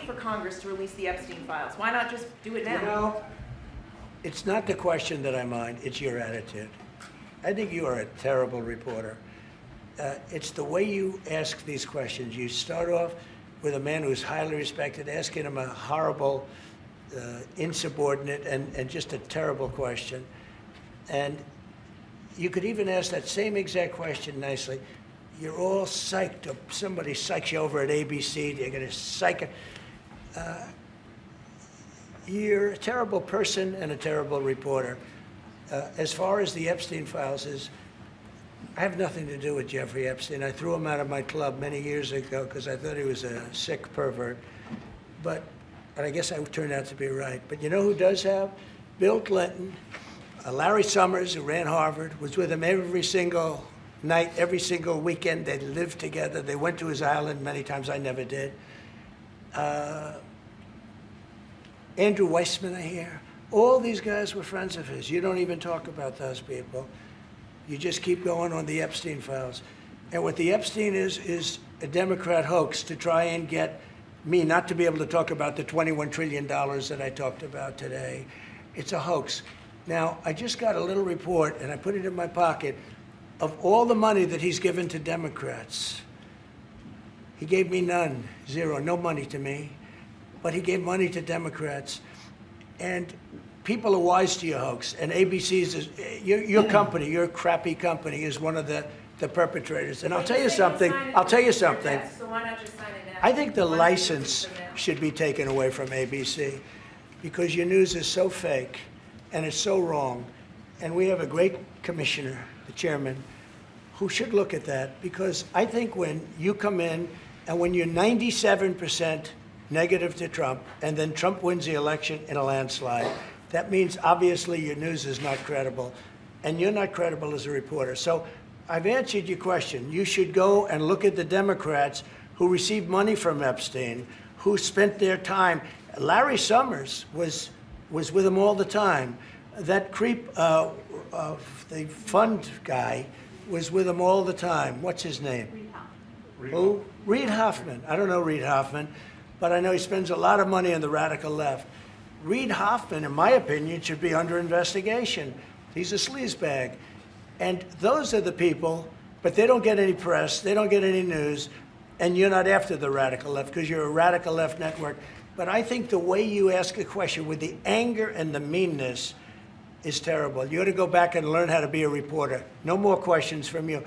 wait for Congress to release the Epstein files? Why not just do it now? You know, it's not the question that I mind, it's your attitude. I think you are a terrible reporter. It's the way you ask these questions. You start off with a man who's highly respected, asking him a horrible, insubordinate, and just a terrible question. And you could even ask that same exact question nicely. You're all psyched up. Somebody psychs you over at ABC. They're going to psych. You're a terrible person and a terrible reporter. As far as the Epstein files is, I have nothing to do with Jeffrey Epstein. I threw him out of my club many years ago because I thought he was a sick pervert. But I guess I turned out to be right. But you know who does have? Bill Clinton, Larry Summers, who ran Harvard, was with him every single night, every single weekend. They lived together. They went to his island many times. I never did. Andrew Weissman, I hear. All these guys were friends of his. You don't even talk about those people. You just keep going on the Epstein files. And what the Epstein is a Democrat hoax to try and get me not to be able to talk about the $21 trillion that I talked about today. It's a hoax. Now, I just got a little report, and I put it in my pocket, of all the money that he's given to Democrats. He gave me none, zero, no money to me. But he gave money to Democrats. And people are wise to your hoax. And ABC's, your company, your crappy company, is one of the perpetrators. And I'll tell you something. So why not just sign it now? I think the license should be taken away from ABC because your news is so fake and it's so wrong. And we have a great commissioner, the chairman, who should look at that, because I think when you come in and when you're 97% negative to Trump and then Trump wins the election in a landslide, that means obviously your news is not credible and you're not credible as a reporter. So I've answered your question. You should go and look at the Democrats who received money from Epstein, who spent their time. Larry Summers was with him all the time. That creep of the fund guy was with him all the time. What's his name? Who? Reid Hoffman. I don't know Reid Hoffman, but I know he spends a lot of money on the radical left. Reid Hoffman, in my opinion, should be under investigation. He's a sleazebag. And those are the people, but they don't get any press, they don't get any news, and you're not after the radical left because you're a radical left network. But I think the way you ask a question with the anger and the meanness is terrible. You ought to go back and learn how to be a reporter. No more questions from you.